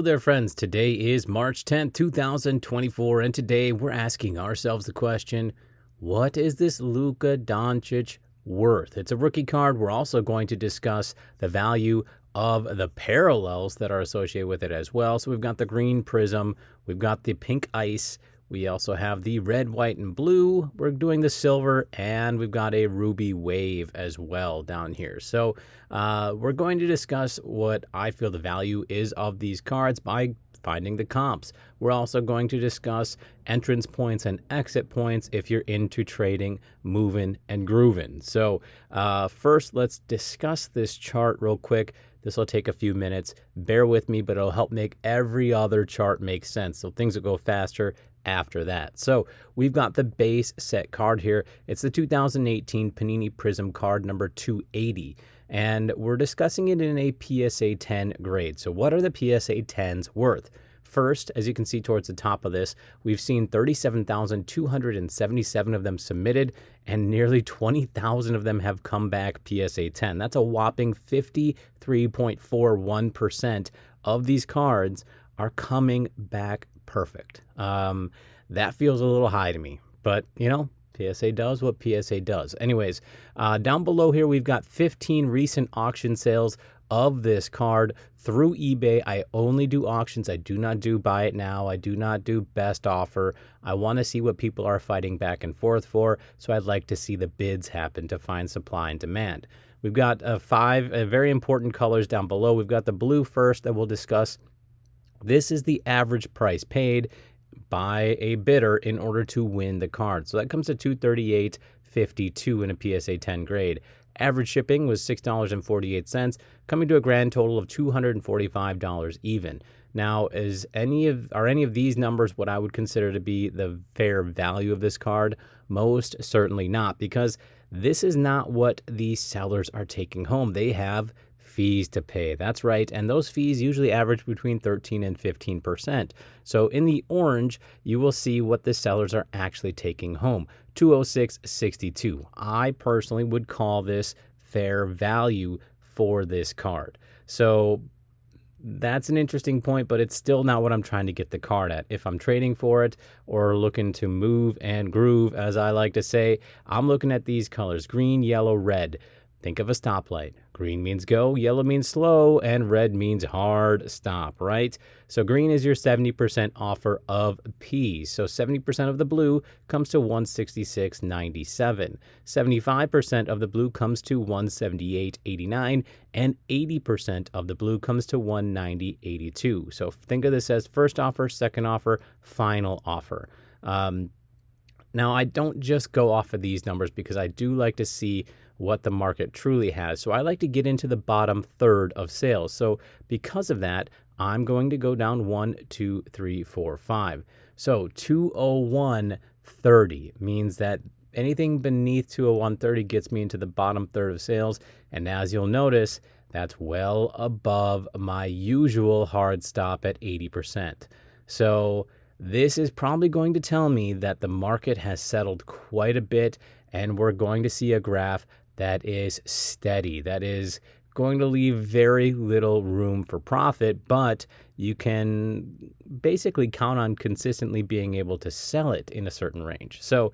Hello there, friends. Today is March 10th, 2024, and today we're asking ourselves the question, what is this Luka Doncic worth? It's a rookie card. We're also going to discuss the value of the parallels that are associated with it as well. So we've got the Green Prism, we've got the Pink Ice, we also have the red, white, and blue. We're doing the silver, and we've got a ruby wave as well down here. So we're going to discuss what I feel the value is of these cards by finding the comps. We're also going to discuss entrance points and exit points if you're into trading, moving, and grooving. So first, let's discuss this chart real quick. This will take a few minutes. Bear with me, but it'll help make every other chart make sense. So things will go faster after that. So we've got the base set card here. It's the 2018 Panini Prizm card number 280. And we're discussing it in a PSA 10 grade. So what are the PSA 10s worth? First, as you can see towards the top of this, we've seen 37,277 of them submitted, and nearly 20,000 of them have come back PSA 10. That's a whopping 53.41% of these cards are coming back perfect. That feels a little high to me, but PSA does what PSA does. Anyways, down below here, we've got 15 recent auction sales of this card through eBay. I only do auctions. I do not do buy it now. I do not do best offer. I want to see what people are fighting back and forth for, so I'd like to see the bids happen to find supply and demand. We've got five very important colors down below. We've got the blue first that we'll discuss. This is the average price paid by a bidder in order to win the card. So that comes to $238.52 in a PSA 10 grade. Average shipping was $6.48, coming to a grand total of $245 even. Now, are any of these numbers what I would consider to be the fair value of this card? Most certainly not, because this is not what the sellers are taking home. They have fees to pay. That's right. And those fees usually average between 13 and 15%. So in the orange, you will see what the sellers are actually taking home, $206.62. I personally would call this fair value for this card. So that's an interesting point, but it's still not what I'm trying to get the card at. If I'm trading for it or looking to move and groove, as I like to say, I'm looking at these colors, green, yellow, red. Think of a stoplight. Green means go, yellow means slow, and red means hard stop, right? So green is your 70% offer of P's. So 70% of the blue comes to $166.97. 75% of the blue comes to $178.89, and 80% of the blue comes to $190.82. So think of this as first offer, second offer, final offer. Now, I don't just go off of these numbers because I do like to see what the market truly has. So I like to get into the bottom third of sales. So because of that, I'm going to go down 1, 2, 3, 4, 5. So 201.30 means that anything beneath 201.30 gets me into the bottom third of sales. And as you'll notice, that's well above my usual hard stop at 80%. So this is probably going to tell me that the market has settled quite a bit, and we're going to see a graph that is steady, that is going to leave very little room for profit, but you can basically count on consistently being able to sell it in a certain range. So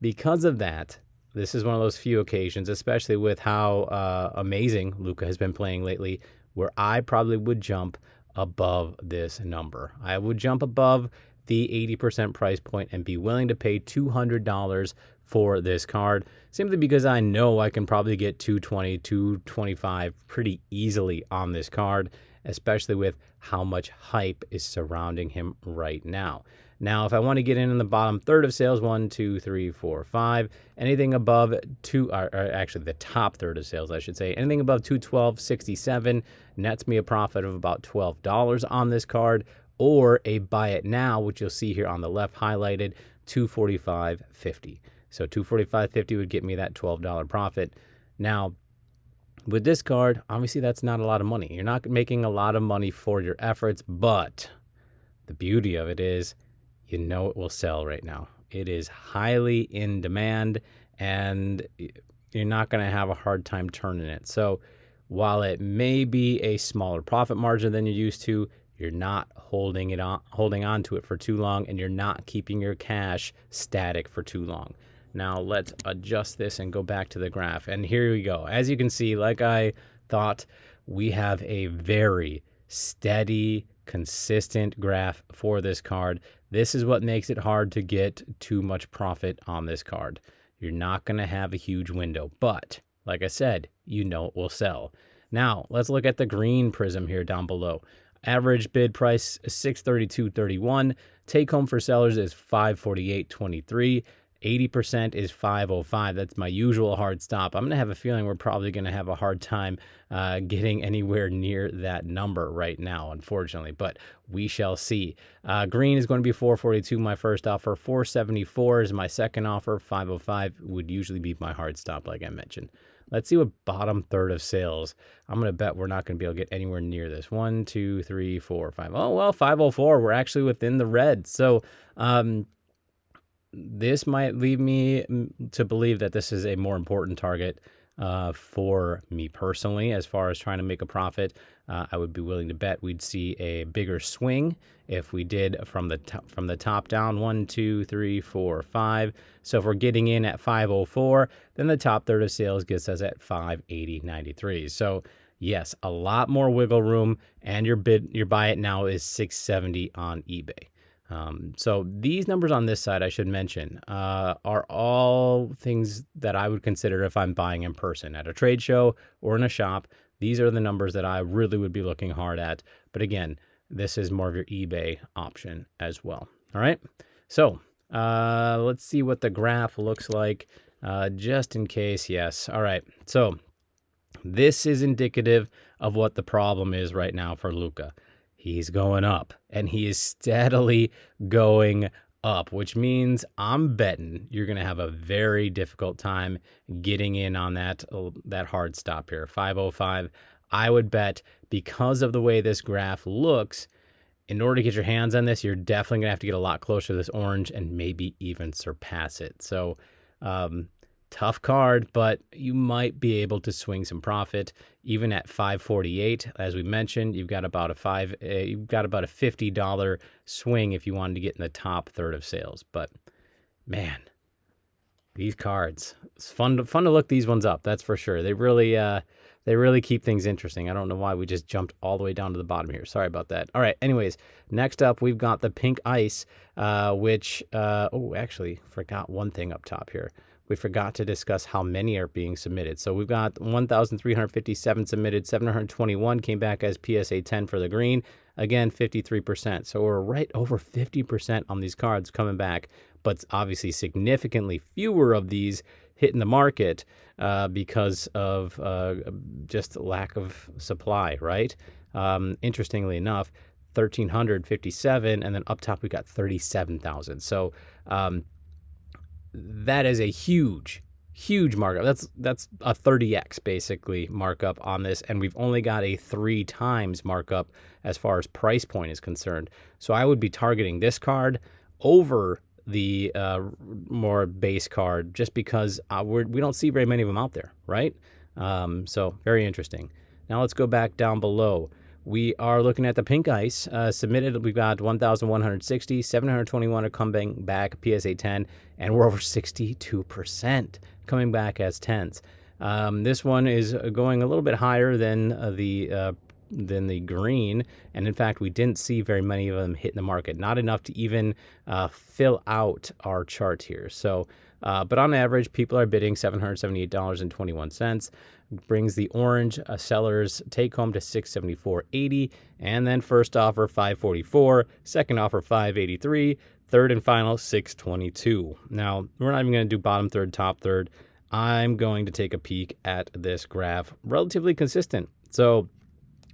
because of that, this is one of those few occasions, especially with how amazing Luka has been playing lately, where I probably would jump above this number. I would jump above the 80% price point and be willing to pay $200 for this card, simply because I know I can probably get $220, $225 pretty easily on this card, especially with how much hype is surrounding him right now. Now, if I want to get in the bottom third of sales, 1, 2, 3, 4, 5, anything above actually the top third of sales, I should say, anything above 212.67 nets me a profit of about $12 on this card, or a buy it now, which you'll see here on the left highlighted, $245.50. So $245.50 would get me that $12 profit. Now, with this card, obviously that's not a lot of money. You're not making a lot of money for your efforts, but the beauty of it is, it will sell right now. It is highly in demand, and you're not going to have a hard time turning it. So while it may be a smaller profit margin than you're used to, you're not holding on to it for too long, and you're not keeping your cash static for too long. Now let's adjust this and go back to the graph. And here we go. As you can see, like I thought, we have a very steady, consistent graph for this card. This is what makes it hard to get too much profit on this card. You're not going to have a huge window, but like I said, it will sell. Now let's look at the Green Prism here down below. Average bid price is $632.31. Take home for sellers is $548.23. 80% is $505. That's my usual hard stop. I'm going to have a feeling we're probably going to have a hard time getting anywhere near that number right now, unfortunately, but we shall see. Green is going to be $442, my first offer. $474 is my second offer. $505 would usually be my hard stop, like I mentioned. Let's see what bottom third of sales. I'm going to bet we're not going to be able to get anywhere near this. 1, 2, 3, 4, 5. Oh, well, 504. We're actually within the red. So, this might lead me to believe that this is a more important target for me personally. As far as trying to make a profit, I would be willing to bet we'd see a bigger swing if we did from the top down. 1, 2, 3, 4, 5. So if we're getting in at 504, then the top third of sales gets us at 580.93. So yes, a lot more wiggle room, and your buy it now is $670 on eBay. So these numbers on this side, I should mention, are all things that I would consider if I'm buying in person at a trade show or in a shop. These are the numbers that I really would be looking hard at. But again, this is more of your eBay option as well. All right. So, let's see what the graph looks like, just in case. Yes. All right. So this is indicative of what the problem is right now for Luka. He's going up, and he is steadily going up, which means I'm betting you're going to have a very difficult time getting in on that hard stop here. 505, I would bet, because of the way this graph looks, in order to get your hands on this, you're definitely going to have to get a lot closer to this orange and maybe even surpass it. So, tough card, but you might be able to swing some profit even at 548. As we mentioned, you've got about a $50 swing if you wanted to get in the top third of sales. But man, these cards, it's fun to look these ones up. That's for sure. They really keep things interesting. I don't know why we just jumped all the way down to the bottom here. Sorry about that. All right. Anyways, next up, we've got the Pink Ice, which, actually forgot one thing up top here. We forgot to discuss how many are being submitted. So we've got 1,357 submitted, 721 came back as PSA 10 for the green. Again, 53%. So we're right over 50% on these cards coming back, but obviously significantly fewer of these hitting the market because of just lack of supply, right? Interestingly enough, 1,357, and then up top we got 37,000. So that is a huge markup. That's a 30x basically markup on this, and we've only got a 3 times markup as far as price point is concerned. So I would be targeting this card over the more base card, just because we don't see very many of them out there, right? So very interesting. Now let's go back down below. We are looking at the Pink Ice submitted. We've got 1,160, 721 are coming back PSA 10, and we're over 62% coming back as 10s. This one is going a little bit higher than the green, and in fact, we didn't see very many of them hitting the market. Not enough to even fill out our chart here. So, but on average, people are bidding $778.21. Brings the orange seller's take home to $674.80, and then first offer $544, second offer $583, third and final $622. Now, we're not even going to do bottom third, top third. I'm going to take a peek at this graph. Relatively consistent. So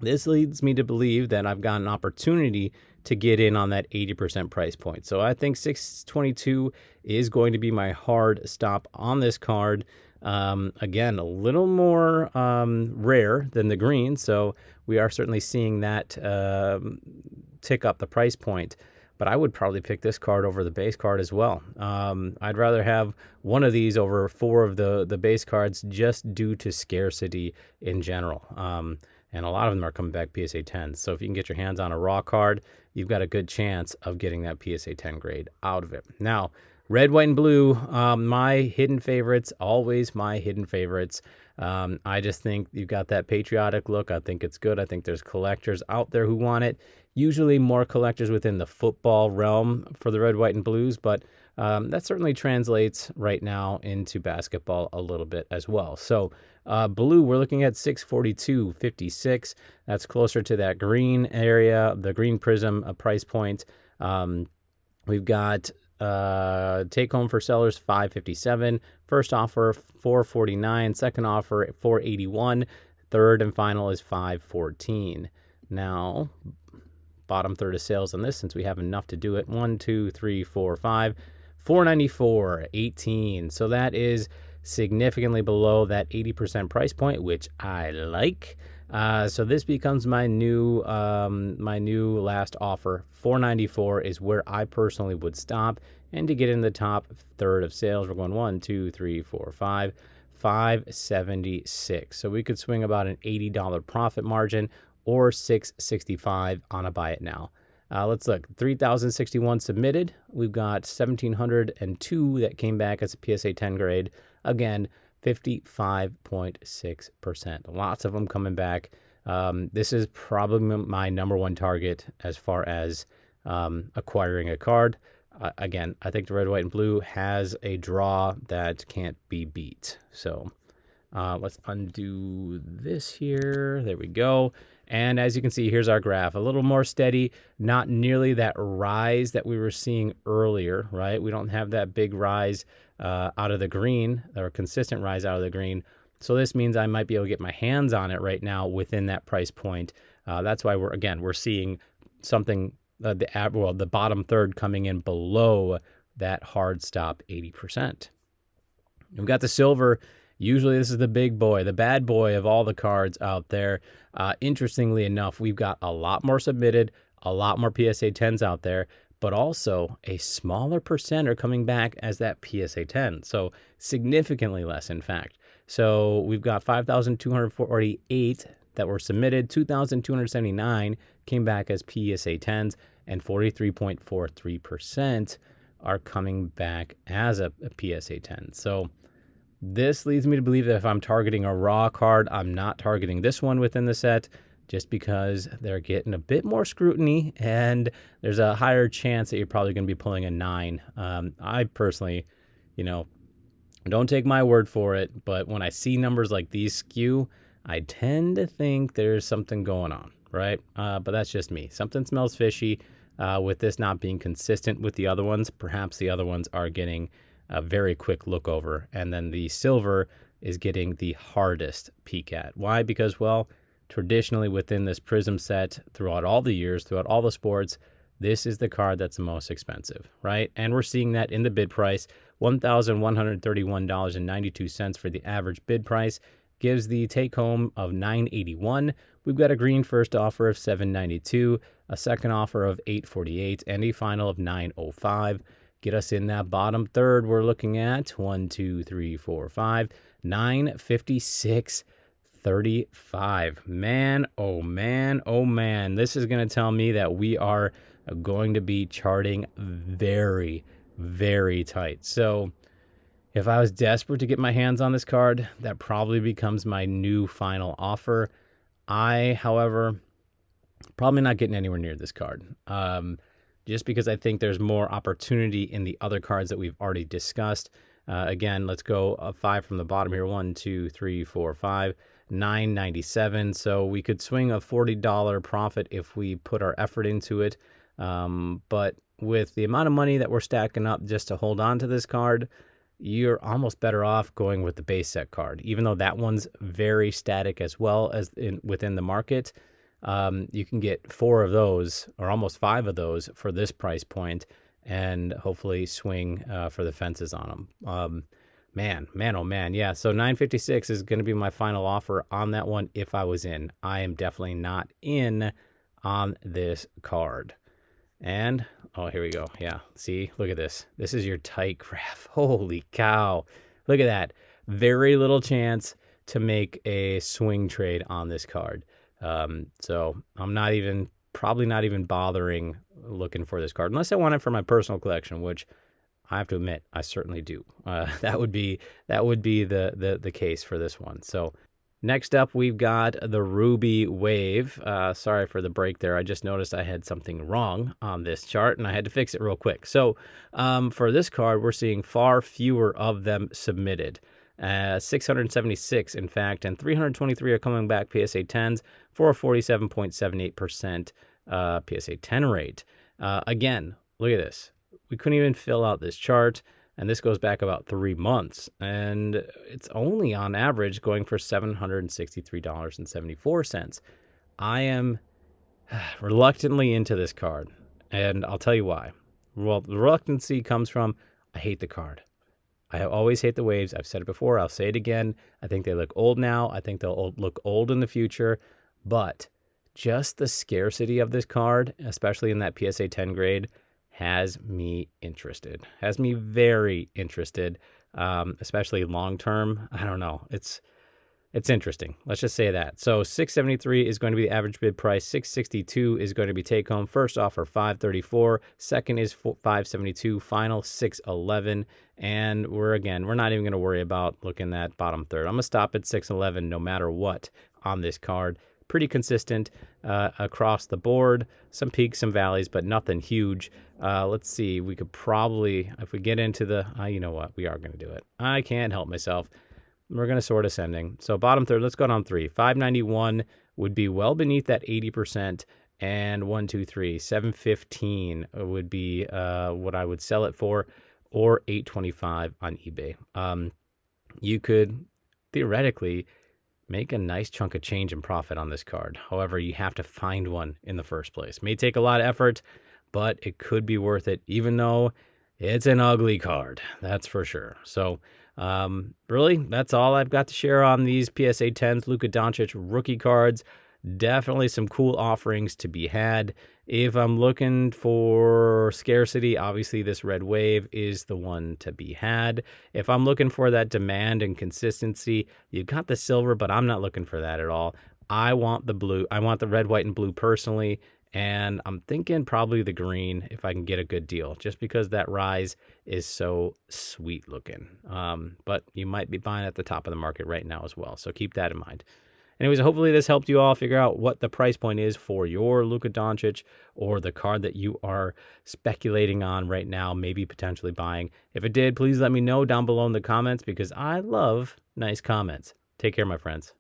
this leads me to believe that I've got an opportunity to get in on that 80% price point. So I think 622 is going to be my hard stop on this card. Again, a little more rare than the green, so we are certainly seeing that tick up the price point. but I would probably pick this card over the base card as well. I'd rather have one of these over 4 of the base cards just due to scarcity in general. And a lot of them are coming back PSA 10s. So if you can get your hands on a raw card, you've got a good chance of getting that PSA 10 grade out of it. Now, red, white, and blue, my hidden favorites, always my hidden favorites. I just think you've got that patriotic look. I think it's good. I think there's collectors out there who want it. Usually more collectors within the football realm for the red, white, and blues, but that certainly translates right now into basketball a little bit as well. So blue, we're looking at 642.56. That's closer to that green area, the Green Prism price point. We've got take home for sellers $557, first offer $449, second offer $481, third and final is $514. Now, bottom third of sales on this, since we have enough to do it, 1, 2, 3, 4, 5, $494.18. So that is significantly below that 80% price point, which I like. So this becomes my new last offer. $494 is where I personally would stop. And to get in the top third of sales, we're going 1, 2, 3, 4, 5, $576. So we could swing about an $80 profit margin or $665 on a buy it now. Let's look. 3,061 submitted. We've got 1,702 that came back as a PSA 10 grade. Again, 55.6%. Lots of them coming back. This is probably my number one target as far as acquiring a card. Again, I think the red, white, and blue has a draw that can't be beat. So let's undo this here. There we go. And as you can see, here's our graph. A little more steady, not nearly that rise that we were seeing earlier, right? We don't have that big rise out of the green, or consistent rise out of the green. So this means I might be able to get my hands on it right now within that price point. That's why we're seeing something, the bottom third coming in below that hard stop 80%. We've got the silver. Usually this is the big boy, the bad boy of all the cards out there. Interestingly enough, we've got a lot more submitted, a lot more PSA 10s out there, but also a smaller percent are coming back as that PSA 10. So significantly less, in fact. So we've got 5,248 that were submitted, 2,279 came back as PSA 10s, and 43.43% are coming back as a PSA 10. So this leads me to believe that if I'm targeting a raw card, I'm not targeting this one within the set, just because they're getting a bit more scrutiny and there's a higher chance that you're probably going to be pulling a 9. I personally, don't take my word for it, but when I see numbers like these skew, I tend to think there's something going on, right? But that's just me. Something smells fishy with this not being consistent with the other ones. Perhaps the other ones are getting a very quick look over, and then the silver is getting the hardest peek at. Why? Because, well, traditionally within this Prism set, throughout all the years, throughout all the sports, this is the card that's the most expensive, right? And we're seeing that in the bid price. $1,131.92 for the average bid price gives the take home of $981. We've got a green first offer of $792, a second offer of $848, and a final of $905. Get us in that bottom third. We're looking at 1, 2, 3, 4, 5, $956.35. Man, oh man, oh man. This is going to tell me that we are going to be charting very, very tight. So if I was desperate to get my hands on this card, that probably becomes my new final offer. I, however, probably not getting anywhere near this card. Just because I think there's more opportunity in the other cards that we've already discussed. Again, let's go 5 from the bottom here. 1, 2, 3, 4, 5, $997. So we could swing a $40 profit if we put our effort into it. But with the amount of money that we're stacking up just to hold on to this card, you're almost better off going with the base set card, even though that one's very static as well as within the market. You can get 4 of those, or almost 5 of those, for this price point, and hopefully swing for the fences on them. Man, oh man, yeah. So $956 is going to be my final offer on that one if I was in. I am definitely not in on this card. And, oh, here we go. Yeah, see, look at this. This is your tight graph. Holy cow. Look at that. Very little chance to make a swing trade on this card. So I'm probably not even bothering looking for this card, unless I want it for my personal collection, which I have to admit, I certainly do. That would be the case for this one. So next up, we've got the Ruby Wave. Sorry for the break there. I just noticed I had something wrong on this chart, and I had to fix it real quick. So for this card, we're seeing far fewer of them submitted. 676, in fact, and 323 are coming back PSA 10s for a 47.78% PSA 10 rate. Again, look at this. We couldn't even fill out this chart, and this goes back about 3 months, and it's only on average going for $763.74. I am reluctantly into this card, and I'll tell you why. Well, the reluctancy comes from I hate the card. I always hate the waves. I've said it before. I'll say it again. I think they look old now. I think they'll look old in the future, but just the scarcity of this card, especially in that PSA 10 grade, has me interested, has me very interested, especially long term. I don't know. It's interesting. Let's just say that. So $673 is going to be the average bid price. $662 is going to be take home. First offer $534. Second is $572. Final $611. And we're not even going to worry about looking at bottom third. I'm going to stop at $611 no matter what on this card. Pretty consistent across the board. Some peaks, some valleys, but nothing huge. Let's see. We could probably, if we get into the, you know what? We are going to do it. I can't help myself. We're going to sort ascending. So bottom third, let's go down 3. 591 would be well beneath that 80%. And 715 would be what I would sell it for, or 825 on eBay. You could theoretically make a nice chunk of change and profit on this card. However, you have to find one in the first place. May take a lot of effort, but it could be worth it, even though it's an ugly card. That's for sure. So really, that's all I've got to share on these PSA 10s Luka Doncic rookie cards. Definitely some cool offerings to be had. If I'm looking for scarcity, obviously this red wave is the one to be had. If I'm looking for that demand and consistency, you've got the silver, but I'm not looking for that at all. I want the blue. I want the red, white, and blue personally, and I'm thinking probably the green if I can get a good deal, just because that rise is so sweet looking. But you might be buying at the top of the market right now as well, so keep that in mind. Anyways, hopefully this helped you all figure out what the price point is for your Luka Doncic or the card that you are speculating on right now, maybe potentially buying. If it did, please let me know down below in the comments, because I love nice comments. Take care, my friends.